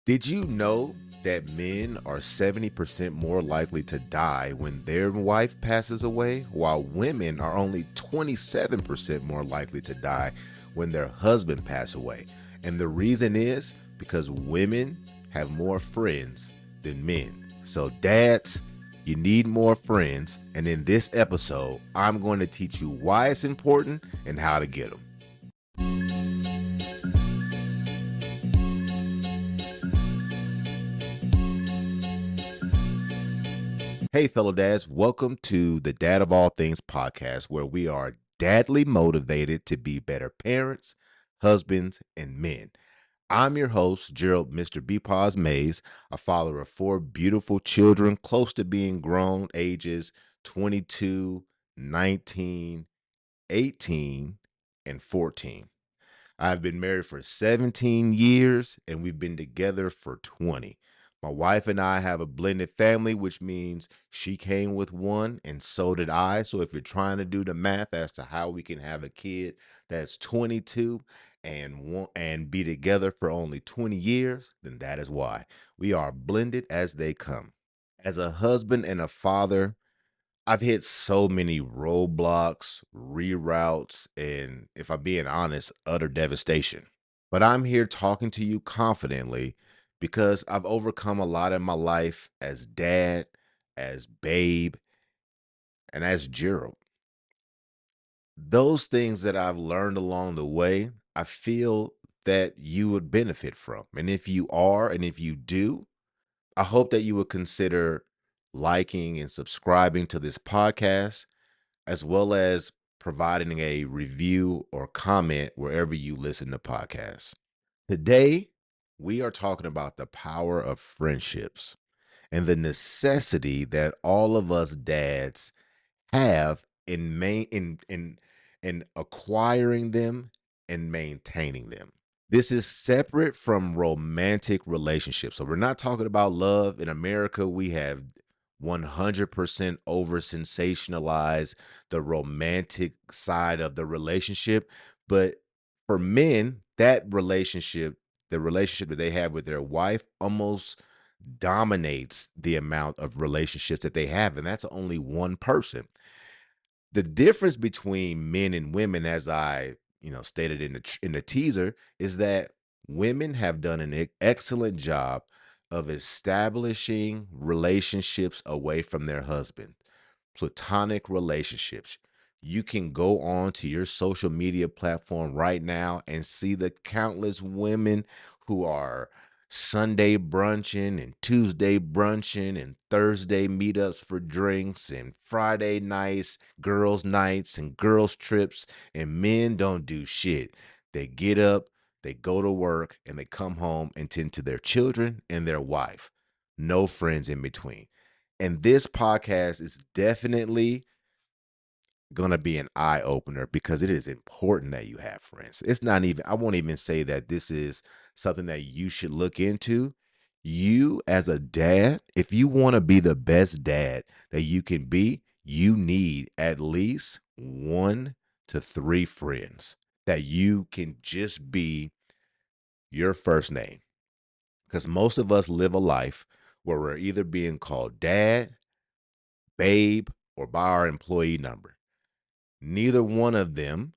Did you know that men are 70% more likely to die when their wife passes away, while women are only 27% more likely to die when their husband passes away? And the reason is because women have more friends than men. So, dads, you need more friends. And in this episode, I'm going to teach you why it's important and how to get them. Hey, fellow dads, welcome to the Dad of All Things podcast, where we are dadly motivated to be better parents, husbands, and men. I'm your host, Gerald, Mr. B. Paz Mays, a father of four beautiful children close to being grown, ages 22, 19, 18, and 14. I've been married for 17 years and we've been together for 20. My wife and I have a blended family, which means she came with one and so did I. So if you're trying to do the math as to how we can have a kid that's 22 and be together for only 20 years, then that is why. We are blended as they come. As a husband and a father, I've hit so many roadblocks, reroutes, and if I'm being honest, utter devastation. But I'm here talking to you confidently because I've overcome a lot in my life as dad, as babe, and as Gerald. Those things that I've learned along the way, I feel that you would benefit from. And if you are, and if you do, I hope that you would consider liking and subscribing to this podcast as well as providing a review or comment wherever you listen to podcasts. Today, we are talking about the power of friendships and the necessity that all of us dads have in acquiring them and maintaining them. This is separate from romantic relationships. So we're not talking about love. In America, we have 100% over sensationalized the romantic side of the relationship. But for men, the relationship that they have with their wife, almost dominates the amount of relationships that they have. And that's only one person. The difference between men and women, as I stated in the teaser, is that women have done an excellent job of establishing relationships away from their husband, platonic relationships. You can go on to your social media platform right now and see the countless women who are Sunday brunching and Tuesday brunching and Thursday meetups for drinks and Friday nights, girls' nights and girls' trips, and men don't do shit. They get up, they go to work, and they come home and tend to their children and their wife. No friends in between. And this podcast is definitely going to be an eye opener because it is important that you have friends. It's not even, I won't even say that this is something that you should look into. You, as a dad, if you want to be the best dad that you can be, you need at least 1 to 3 friends that you can just be your first name. Because most of us live a life where we're either being called dad, babe, or by our employee number. Neither one of them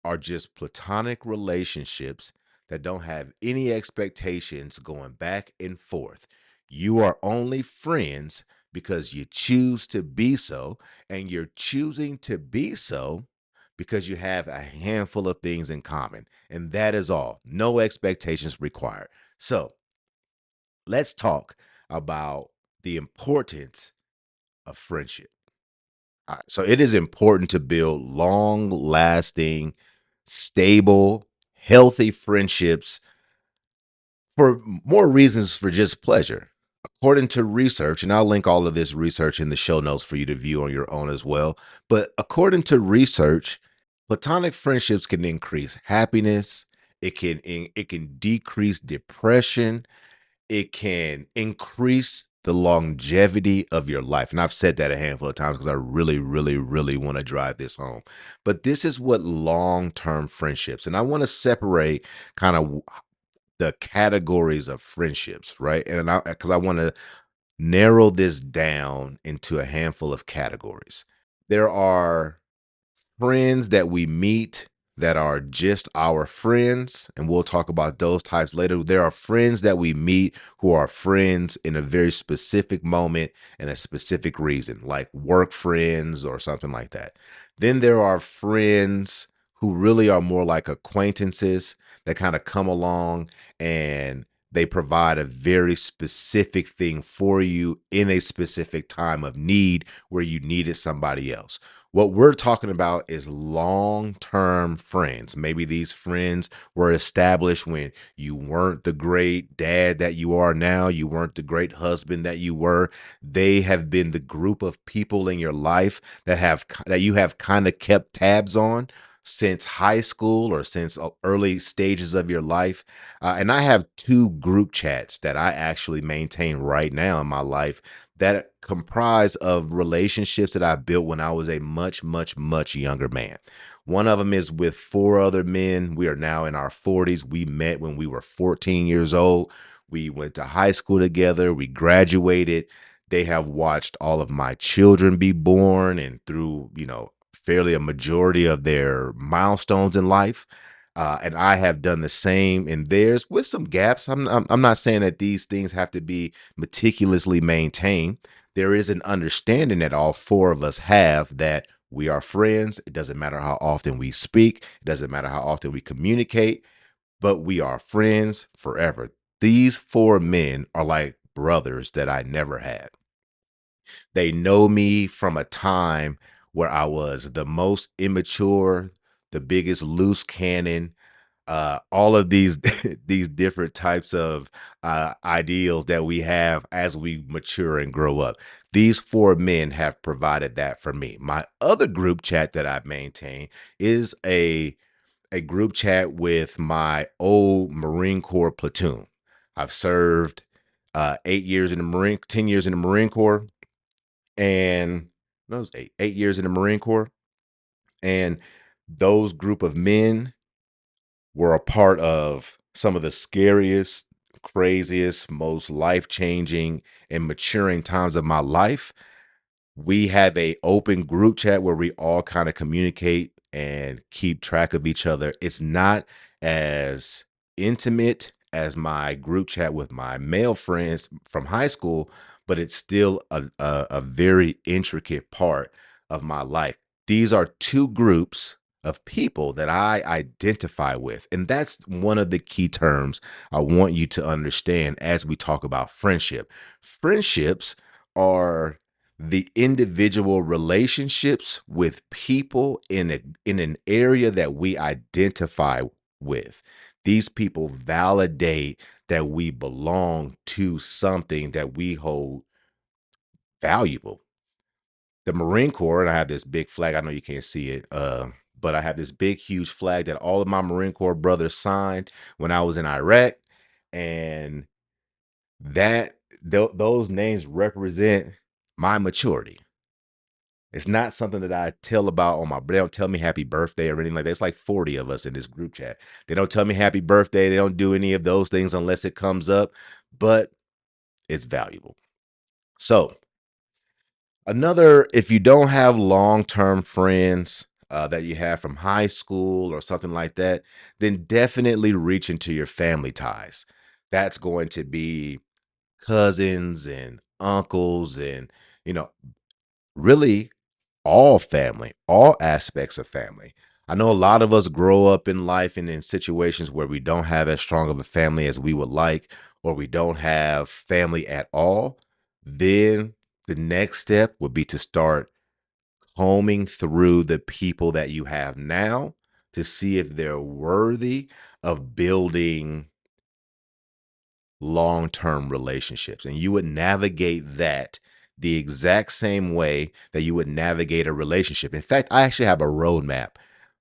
are just platonic relationships that don't have any expectations going back and forth. You are only friends because you choose to be so, and you're choosing to be so because you have a handful of things in common. And that is all. No expectations required. So let's talk about the importance of friendship. All right, so it is important to build long lasting, stable, healthy friendships for more reasons for just pleasure. According to research, and I'll link all of this research in the show notes for you to view on your own as well. But according to research, platonic friendships can increase happiness, it can decrease depression, it can increase the longevity of your life. And I've said that a handful of times because I really, really, really want to drive this home. But this is what long term friendships, and I want to separate kind of the categories of friendships, right? And I because I want to narrow this down into a handful of categories. There are friends that we meet that are just our friends, and we'll talk about those types later. There are friends that we meet who are friends in a very specific moment and a specific reason, like work friends or something like that. Then there are friends who really are more like acquaintances that kind of come along and they provide a very specific thing for you in a specific time of need where you needed somebody else. What we're talking about is long term friends. Maybe these friends were established when you weren't the great dad that you are now, you weren't the great husband that you were. They have been the group of people in your life that you have kind of kept tabs on since high school or since early stages of your life. And I have two group chats that I actually maintain right now in my life that comprise of relationships that I built when I was a much, much, much younger man. One of them is with four other men. We are now in our 40s. We met when we were 14 years old. We went to high school together. We graduated. They have watched all of my children be born and through, fairly a majority of their milestones in life. And I have done the same in theirs with some gaps. I'm not saying that these things have to be meticulously maintained. There is an understanding that all four of us have that we are friends. It doesn't matter how often we speak, it doesn't matter how often we communicate, but we are friends forever. These four men are like brothers that I never had. They know me from a time where I was the most immature, the biggest loose cannon, all of these these different types of ideals that we have as we mature and grow up. These four men have provided that for me. My other group chat that I maintain is a group chat with my old Marine Corps platoon. I've served 8 years in the 10 years in the Marine Corps, and no, it was 8 years in the Marine Corps, and those group of men were a part of some of the scariest, craziest, most life-changing and maturing times of my life. We have a open group chat where we all kind of communicate and keep track of each other. It's not as intimate as my group chat with my male friends from high school, but it's still a very intricate part of my life. These are two groups of people that I identify with. And that's one of the key terms I want you to understand as we talk about friendship. Friendships are the individual relationships with people in an area that we identify with. These people validate that we belong to something that we hold valuable. The Marine Corps, and I have this big flag. I know you can't see it, but I have this big, huge flag that all of my Marine Corps brothers signed when I was in Iraq, and those names represent my maturity. It's not something that I tell about on my they don't tell me happy birthday or anything like that. It's like 40 of us in this group chat. They don't tell me happy birthday. They don't do any of those things unless it comes up, but it's valuable. So, if you don't have long-term friends that you have from high school or something like that, then definitely reach into your family ties. That's going to be cousins and uncles and, you know, really all family, all aspects of family. I know a lot of us grow up in life and in situations where we don't have as strong of a family as we would like, or we don't have family at all. Then the next step would be to start combing through the people that you have now to see if they're worthy of building long-term relationships. And you would navigate that the exact same way that you would navigate a relationship. In fact, I actually have a roadmap,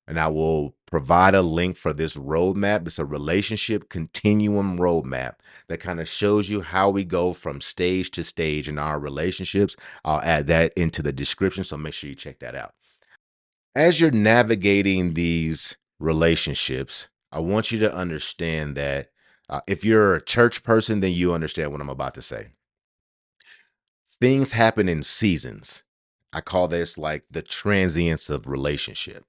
and I will provide a link for this roadmap. It's a relationship continuum roadmap that kind of shows you how we go from stage to stage in our relationships. I'll add that into the description, so make sure you check that out. As you're navigating these relationships, I want you to understand that If you're a church person, then you understand what I'm about to say. Things happen in seasons. I call this like the transience of relationship.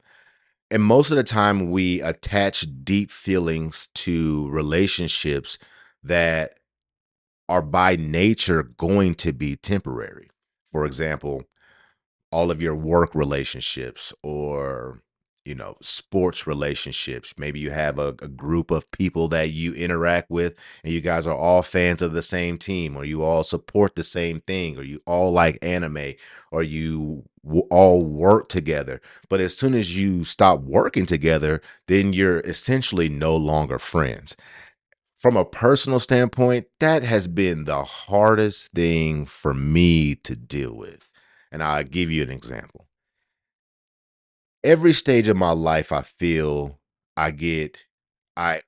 And most of the time, we attach deep feelings to relationships that are by nature going to be temporary. For example, all of your work relationships or sports relationships. Maybe you have a group of people that you interact with and you guys are all fans of the same team, or you all support the same thing, or you all like anime, or you all work together. But as soon as you stop working together, then you're essentially no longer friends. From a personal standpoint, that has been the hardest thing for me to deal with. And I'll give you an example. Every stage of my life, I feel I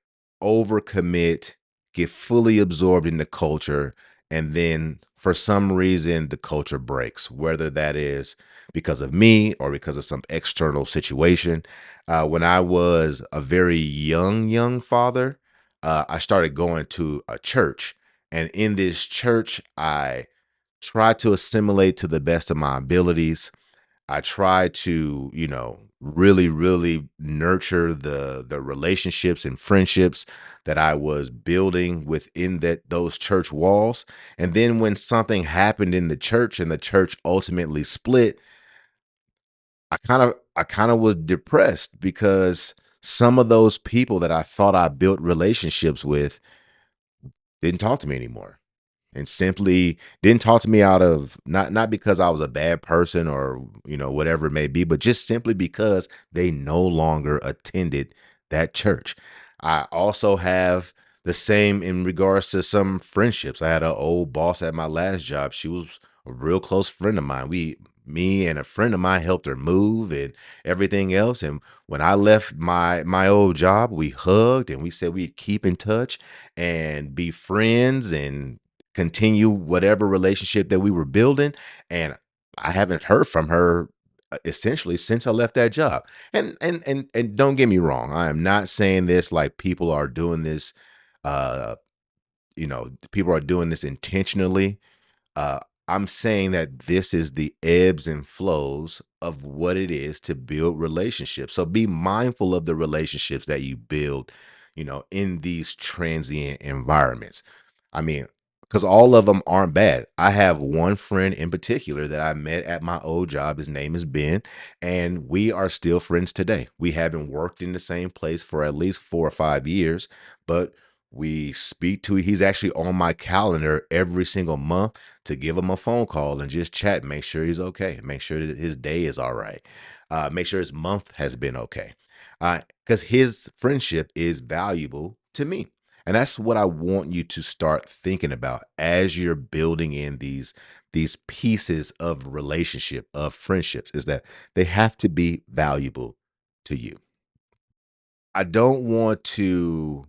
overcommit, get fully absorbed in the culture, and then for some reason, the culture breaks, whether that is because of me or because of some external situation. When I was a very young father, I started going to a church. And in this church, I tried to assimilate to the best of my abilities. I try to, really, really nurture the relationships and friendships that I was building within those church walls. And then when something happened in the church and the church ultimately split, I kind of was depressed because some of those people that I thought I built relationships with didn't talk to me anymore, and simply didn't talk to me out of not because I was a bad person or whatever it may be, but just simply because they no longer attended that church. I also have the same in regards to some friendships. I had an old boss at my last job. She was a real close friend of mine. Me and a friend of mine helped her move and everything else. And when I left my old job, we hugged and we said we'd keep in touch and be friends and continue whatever relationship that we were building. And I haven't heard from her essentially since I left that job. And don't get me wrong, I am not saying this like people are doing this uh people are doing this intentionally. uh, I'm saying that this is the ebbs and flows of what it is to build relationships. So be mindful of the relationships that you build, in these transient environments. I mean, because all of them aren't bad. I have one friend in particular that I met at my old job. His name is Ben, and we are still friends today. We haven't worked in the same place for at least 4 or 5 years, but we speak to. He's actually on my calendar every single month to give him a phone call and just chat, make sure he's okay, make sure that his day is all right, make sure his month has been okay. Because his friendship is valuable to me. And that's what I want you to start thinking about as you're building in these pieces of relationship, of friendships, is that they have to be valuable to you. I don't want to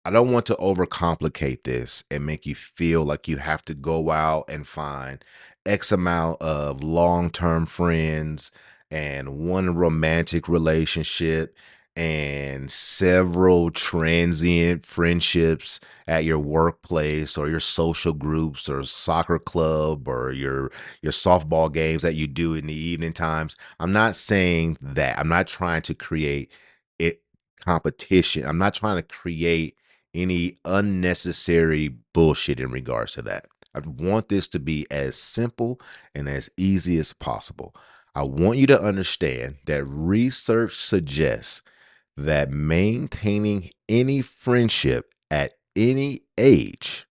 I don't want to overcomplicate this and make you feel like you have to go out and find X amount of long term friends and one romantic relationship and several transient friendships at your workplace or your social groups or soccer club or your softball games that you do in the evening times. I'm not saying that. I'm not trying to create it competition. I'm not trying to create any unnecessary bullshit in regards to that. I want this to be as simple and as easy as possible. I want you to understand that research suggests that maintaining any friendship at any age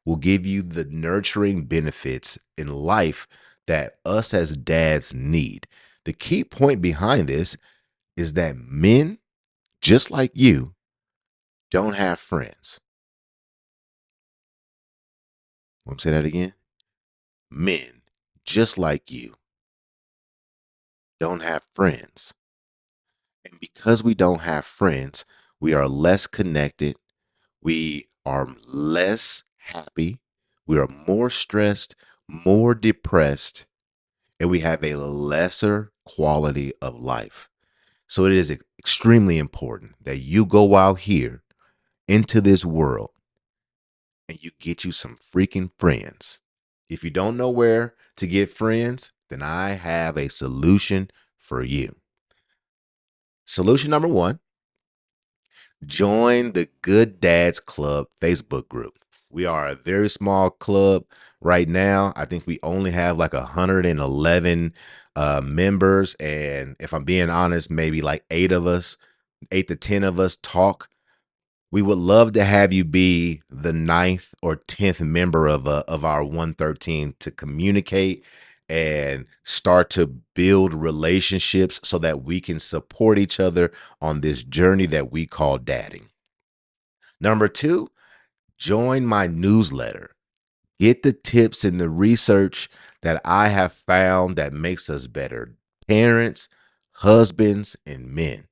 will give you the nurturing benefits in life that us as dads need. The key point behind this is that men, just like you, don't have friends. Want to say that again? Men, just like you, don't have friends. And because we don't have friends, we are less connected. We are less happy. We are more stressed, more depressed, and we have a lesser quality of life. So it is extremely important that you go out here into this world and you get you some freaking friends. If you don't know where to get friends, then I have a solution for you. Solution number one: join the Good Dads Club Facebook group. We are a very small club right now. I think we only have like 111 members. And if I'm being honest, maybe like 8 to 10 of us talk. We would love to have you be the ninth or 10th member of our 113 to communicate and start to build relationships so that we can support each other on this journey that we call dadding. Number two, join my newsletter. Get the tips and the research that I have found that makes us better parents, husbands, and men.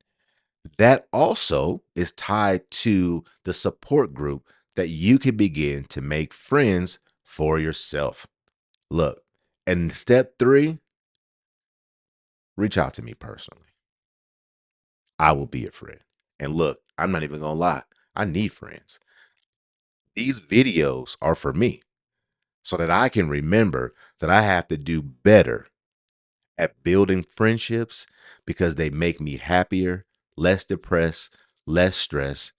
That also is tied to the support group that you can begin to make friends for yourself. Look, and step three, reach out to me personally. I will be your friend. And look, I'm not even going to lie, I need friends. These videos are for me so that I can remember that I have to do better at building friendships because they make me happier, less depressed, less stressed,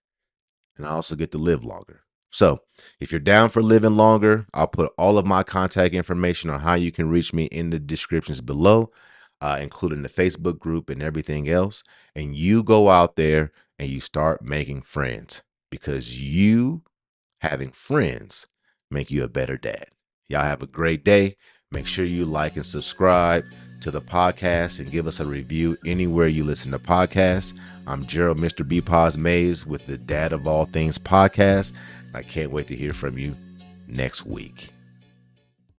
and I also get to live longer. So, if you're down for living longer, I'll put all of my contact information on how you can reach me in the descriptions below, including the Facebook group and everything else. And you go out there and you start making friends because you having friends make you a better dad. Y'all have a great day. Make sure you like and subscribe to the podcast and give us a review anywhere you listen to podcasts. I'm Gerald, Mr. B. Paz Mays with the Dad of All Things podcast. I can't wait to hear from you next week.